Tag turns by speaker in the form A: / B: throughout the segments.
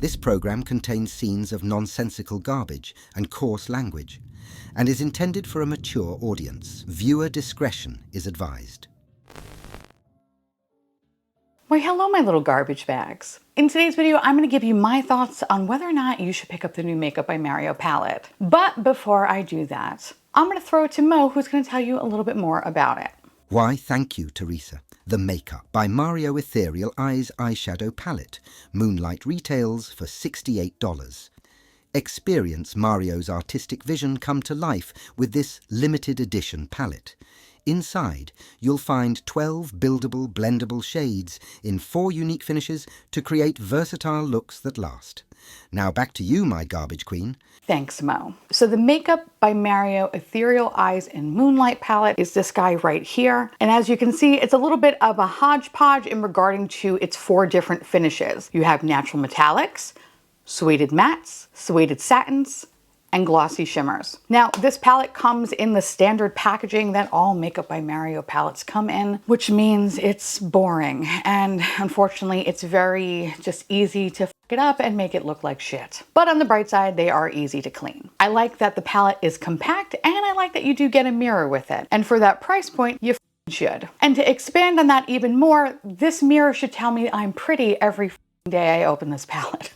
A: This program contains scenes of nonsensical garbage and coarse language, and is intended for a mature audience. Viewer discretion is advised.
B: Why, hello, my little garbage bags. In today's video, I'm going to give you my thoughts on whether or not you should pick up the new Makeup by Mario palette. But before I do that, I'm going to throw it to Mo, who's going to tell you a little bit more about it.
A: Why, thank you, Theresa. The Makeup by Mario Ethereal Eyeshadow Palette. Moonlight retails for $68. Experience Mario's artistic vision come to life with this limited edition palette. Inside, you'll find 12 buildable, blendable shades in 4 unique finishes to create versatile looks that last. Now back to you, my garbage queen.
B: Thanks, Mo. So the Makeup by Mario Ethereal Eyes in Moonlight palette is this guy right here. And as you can see, it's a little bit of a hodgepodge in regarding to its 4 different finishes. You have natural metallics, suede mattes, suede satins, and glossy shimmers. Now, this palette comes in the standard packaging that all Makeup by Mario palettes come in, which means it's boring. And unfortunately, it's very just easy to f it up and make it look like shit. But on the bright side, they are easy to clean. I like that the palette is compact, and I like that you do get a mirror with it. And for that price point, you should. And to expand on that even more, this mirror should tell me I'm pretty every day I open this palette.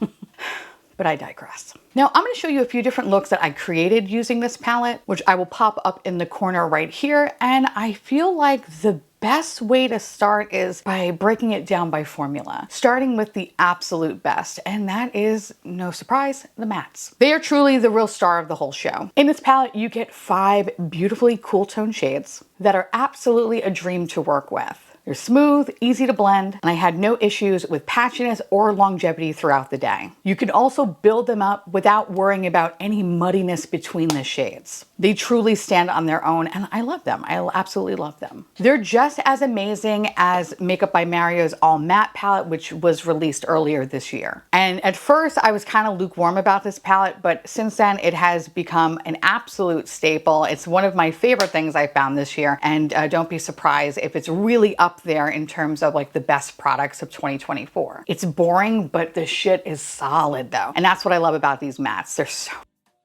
B: But I digress. Now I'm going to show you a few different looks that I created using this palette, which I will pop up in the corner right here. And I feel like the best way to start is by breaking it down by formula, starting with the absolute best, and that is, no surprise, the mattes. They are truly the real star of the whole show. In this palette, you get 5 beautifully cool tone shades that are absolutely a dream to work with. They're smooth, easy to blend, and I had no issues with patchiness or longevity throughout the day. You can also build them up without worrying about any muddiness between the shades. They truly stand on their own, and I love them. I absolutely love them. They're just as amazing as Makeup by Mario's All Matte palette, which was released earlier this year. And at first, I was kind of lukewarm about this palette, but since then, it has become an absolute staple. It's one of my favorite things I found this year, and don't be surprised if it's really up there in terms of like the best products of 2024. It's boring, but the shit is solid though. And that's what I love about these mattes. They're so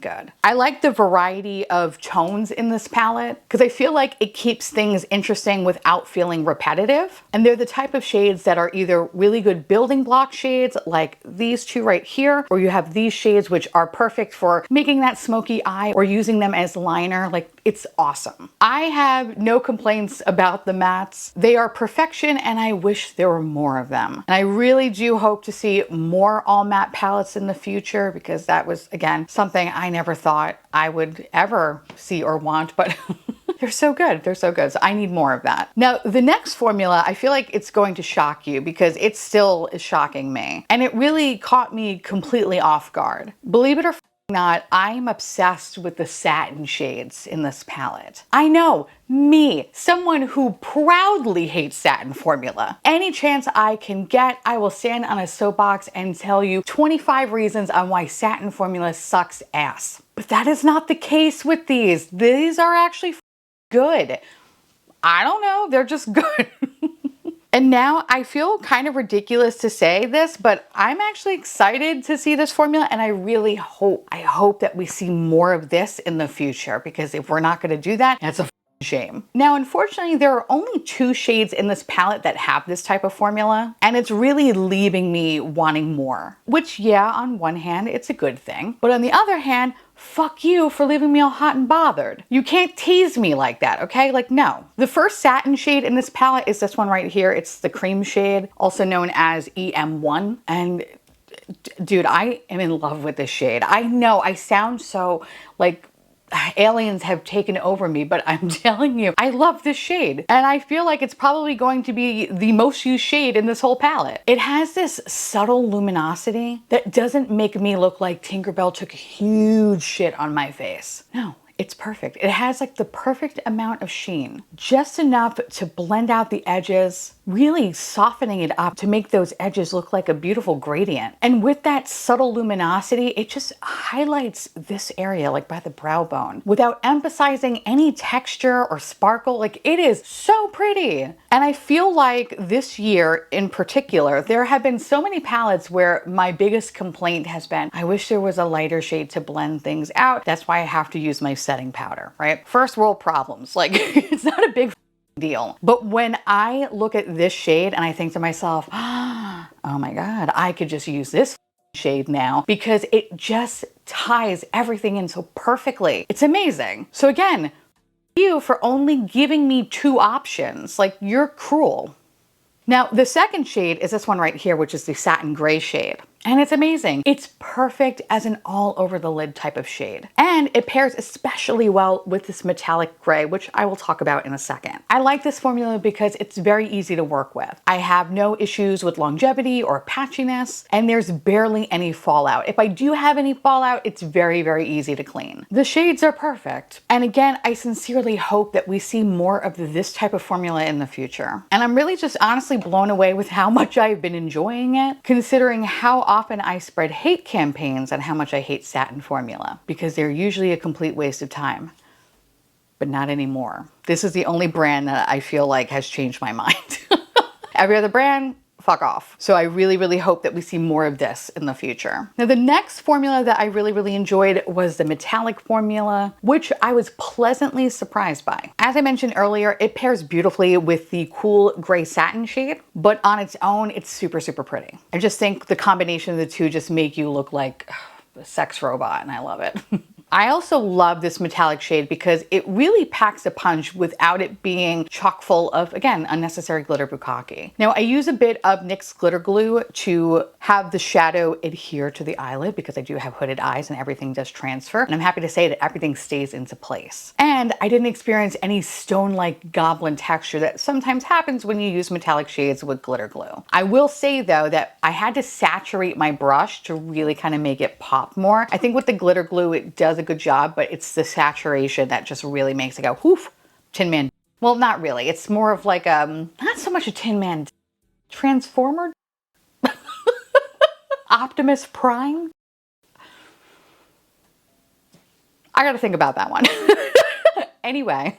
B: good. I like the variety of tones in this palette because I feel like it keeps things interesting without feeling repetitive. And they're the type of shades that are either really good building block shades like these 2 right here, or you have these shades which are perfect for making that smoky eye or using them as liner. Like, it's awesome. I have no complaints about the mattes. They are perfection, and I wish there were more of them. And I really do hope to see more all matte palettes in the future, because that was, again, something I never thought I would ever see or want, but they're so good. They're so good. So I need more of that. Now, the next formula, I feel like it's going to shock you because it still is shocking me. And it really caught me completely off guard. Believe it or not, I'm obsessed with the satin shades in this palette. I know, me, someone who proudly hates satin formula. Any chance I can get, I will stand on a soapbox and tell you 25 reasons on why satin formula sucks ass. But that is not the case with these. These are actually good. I don't know, they're just good. And now I feel kind of ridiculous to say this, but I'm actually excited to see this formula, and I really hope that we see more of this in the future, because if we're not going to do that, that's a shame. Now, unfortunately, there are only 2 shades in this palette that have this type of formula, and it's really leaving me wanting more. Which, yeah, on one hand, it's a good thing, but on the other hand, fuck you for leaving me all hot and bothered. You can't tease me like that, okay? Like, no. The first satin shade in this palette is this one right here. It's the cream shade, also known as EM1. And dude, I am in love with this shade. I know I sound so like aliens have taken over me, but I'm telling you, I love this shade. And I feel like it's probably going to be the most used shade in this whole palette. It has this subtle luminosity that doesn't make me look like Tinkerbell took a huge shit on my face. No, It's perfect. It has like the perfect amount of sheen, just enough to blend out the edges, really softening it up to make those edges look like a beautiful gradient. And with that subtle luminosity, it just highlights this area, like by the brow bone, without emphasizing any texture or sparkle. Like, it is so pretty. And I feel like this year in particular, there have been so many palettes where my biggest complaint has been, I wish there was a lighter shade to blend things out. That's why I have to use my setting powder, right? First world problems. Like, it's not a big deal. But when I look at this shade and I think to myself, oh my God, I could just use this shade now, because it just ties everything in so perfectly. It's amazing. So again, you for only giving me 2 options. Like, you're cruel. Now, the second shade is this one right here, which is the satin gray shade. And it's amazing. It's perfect as an all over the lid type of shade. And it pairs especially well with this metallic gray, which I will talk about in a second. I like this formula because it's very easy to work with. I have no issues with longevity or patchiness, and there's barely any fallout. If I do have any fallout, it's very, very easy to clean. The shades are perfect. And again, I sincerely hope that we see more of this type of formula in the future. And I'm really just honestly blown away with how much I've been enjoying it, considering how often I spread hate campaigns on how much I hate satin formula, because they're usually a complete waste of time. But not anymore. This is the only brand that I feel like has changed my mind. Every other brand, fuck off. So I really, really hope that we see more of this in the future. Now, the next formula that I really, really enjoyed was the metallic formula, which I was pleasantly surprised by. As I mentioned earlier, it pairs beautifully with the cool gray satin shade, but on its own, it's super, super pretty. I just think the combination of the two just make you look like a sex robot, and I love it. I also love this metallic shade because it really packs a punch without it being chock full of, again, unnecessary glitter bukkake. Now, I use a bit of NYX glitter glue to have the shadow adhere to the eyelid, because I do have hooded eyes and everything does transfer. And I'm happy to say that everything stays into place. And I didn't experience any stone-like goblin texture that sometimes happens when you use metallic shades with glitter glue. I will say though that I had to saturate my brush to really kind of make it pop more. I think with the glitter glue, it does a good job, but it's the saturation that just really makes it go, whoof, Tin Man. Well, not really. It's more of like not so much a Tin Man, Transformer? Optimus Prime? I gotta think about that one. Anyway,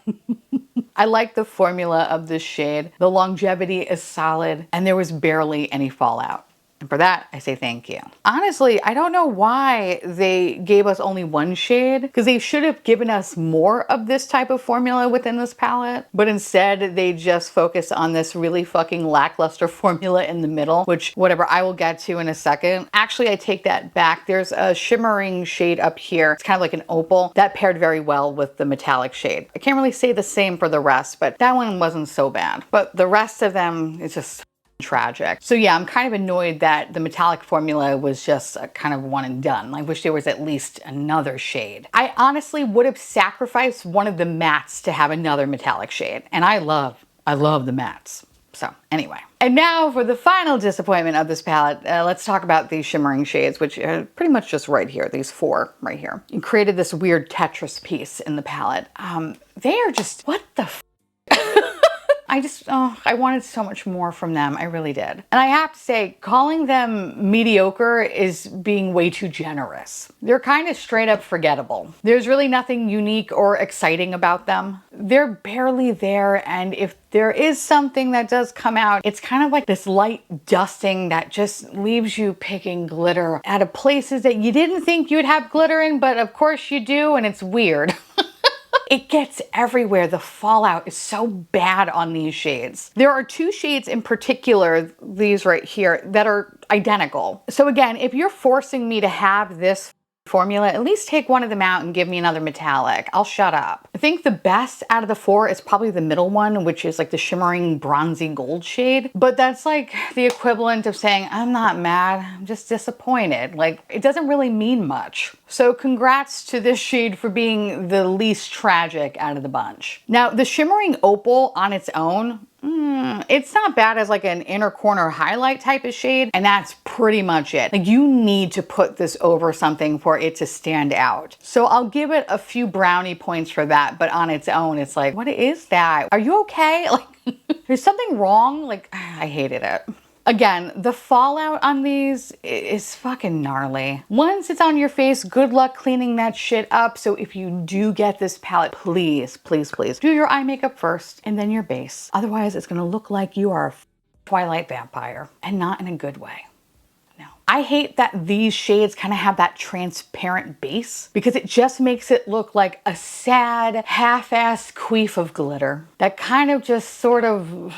B: I like the formula of this shade. The longevity is solid and there was barely any fallout. And for that, I say thank you. Honestly, I don't know why they gave us only one shade, because they should have given us more of this type of formula within this palette. But instead, they just focus on this really fucking lackluster formula in the middle, which whatever, I will get to in a second. Actually, I take that back. There's a shimmering shade up here. It's kind of like an opal. That paired very well with the metallic shade. I can't really say the same for the rest, but that one wasn't so bad. But the rest of them, it's just tragic. So yeah, I'm kind of annoyed that the metallic formula was just a kind of one and done. I wish there was at least another shade. I honestly would have sacrificed one of the mattes to have another metallic shade. And I love the mattes. So anyway. And now for the final disappointment of this palette, let's talk about these shimmering shades, which are pretty much just right here, these 4 right here. And created this weird Tetris piece in the palette. They are just, what the f I wanted so much more from them. I really did. And I have to say, calling them mediocre is being way too generous. They're kind of straight up forgettable. There's really nothing unique or exciting about them. They're barely there, and if there is something that does come out, it's kind of like this light dusting that just leaves you picking glitter out of places that you didn't think you'd have glitter in, but of course you do, and it's weird. It gets everywhere. The fallout is so bad on these shades. There are 2 shades in particular, these right here, that are identical. So again, if you're forcing me to have this formula, at least take one of them out and give me another metallic. I'll shut up. I think the best out of the 4 is probably the middle one, which is like the shimmering bronzy gold shade. But that's like the equivalent of saying, I'm not mad, I'm just disappointed. Like, it doesn't really mean much. So congrats to this shade for being the least tragic out of the bunch. Now, the shimmering opal on its own, It's not bad as like an inner corner highlight type of shade, and that's pretty much it. Like you need to put this over something for it to stand out. So I'll give it a few brownie points for that, but on its own, it's like, what is that? Are you okay? Like, there's something wrong? Like, I hated it. Again, the fallout on these is fucking gnarly. Once it's on your face, good luck cleaning that shit up. So if you do get this palette, please, please, please do your eye makeup first and then your base. Otherwise, it's gonna look like you are a Twilight vampire, and not in a good way. No. I hate that these shades kind of have that transparent base because it just makes it look like a sad, half-assed queef of glitter that kind of just sort of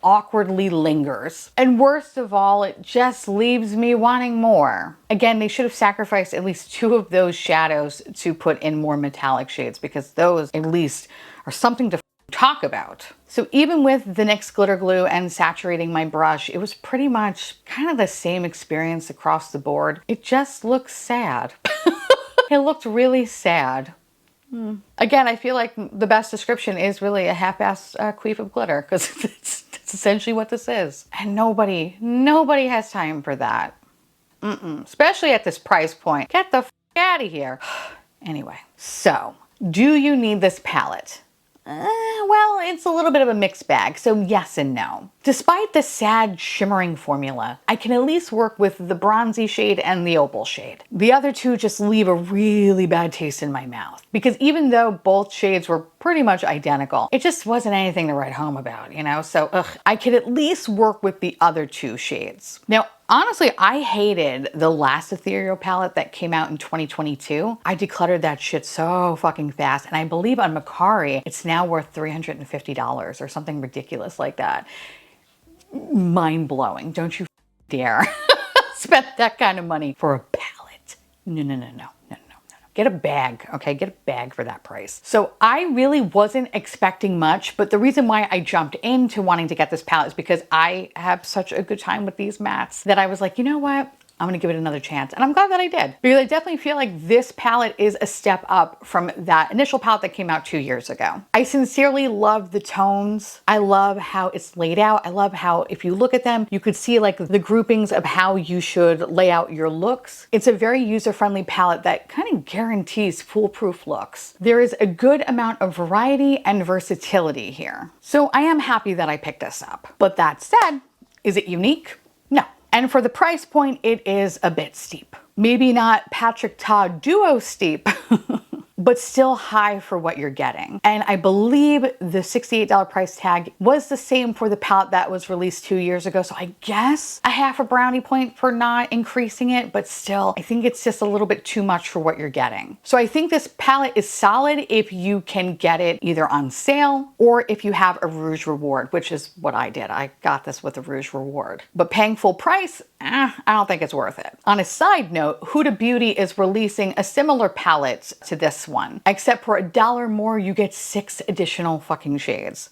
B: awkwardly lingers. And worst of all, it just leaves me wanting more. Again, they should have sacrificed at least 2 of those shadows to put in more metallic shades because those at least are something to talk about. So even with the NYX glitter glue and saturating my brush, it was pretty much kind of the same experience across the board. It just looks sad. It looked really sad. Again, I feel like the best description is really a half-assed queef of glitter because it's essentially what this is. And nobody has time for that. Especially at this price point. Get the f out of here. Anyway, so do you need this palette? Well, it's a little bit of a mixed bag, so yes and no. Despite the sad shimmering formula, I can at least work with the bronzy shade and the opal shade. The other two just leave a really bad taste in my mouth because even though both shades were pretty much identical, it just wasn't anything to write home about, you know? So I could at least work with the other 2 shades. Now, honestly, I hated the last Ethereal palette that came out in 2022. I decluttered that shit so fucking fast. And I believe on Mercari, it's now worth $350 or something ridiculous like that. Mind-blowing. Don't you dare spend that kind of money for a palette. No. Get a bag, okay? Get a bag for that price. So I really wasn't expecting much, but the reason why I jumped into wanting to get this palette is because I have such a good time with these mattes that I was like, you know what? I'm gonna give it another chance. And I'm glad that I did because I definitely feel like this palette is a step up from that initial palette that came out 2 years ago. I sincerely love the tones. I love how it's laid out. I love how if you look at them, you could see like the groupings of how you should lay out your looks. It's a very user-friendly palette that kind of guarantees foolproof looks. There is a good amount of variety and versatility here. So I am happy that I picked this up. But that said, is it unique? No. And for the price point, it is a bit steep. Maybe not Patrick Ta duo steep, but still high for what you're getting. And I believe the $68 price tag was the same for the palette that was released 2 years ago. So I guess a half a brownie point for not increasing it, but still, I think it's just a little bit too much for what you're getting. So I think this palette is solid if you can get it either on sale or if you have a Rouge reward, which is what I did. I got this with a Rouge reward. But paying full price, I don't think it's worth it. On a side note, Huda Beauty is releasing a similar palette to this one, except for $1 more, you get 6 additional fucking shades.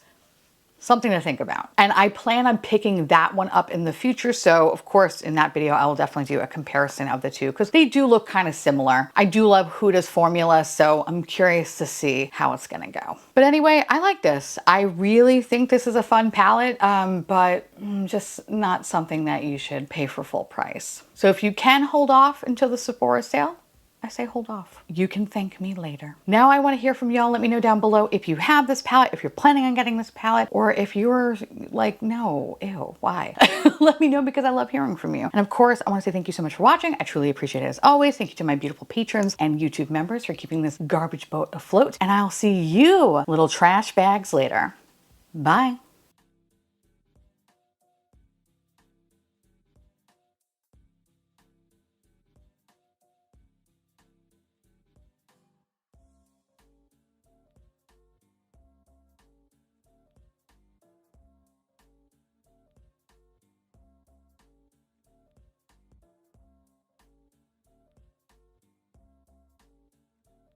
B: Something to think about. And I plan on picking that one up in the future. So of course, in that video, I will definitely do a comparison of the two because they do look kind of similar. I do love Huda's formula, so I'm curious to see how it's gonna go. But anyway, I like this. I really think this is a fun palette, but just not something that you should pay for full price. So if you can hold off until the Sephora sale, I say hold off. You can thank me later. Now I want to hear from y'all. Let me know down below if you have this palette, if you're planning on getting this palette, or if you're like, no, ew, why? Let me know because I love hearing from you. And of course, I want to say thank you so much for watching. I truly appreciate it as always. Thank you to my beautiful patrons and YouTube members for keeping this garbage boat afloat. And I'll see you little trash bags later. Bye.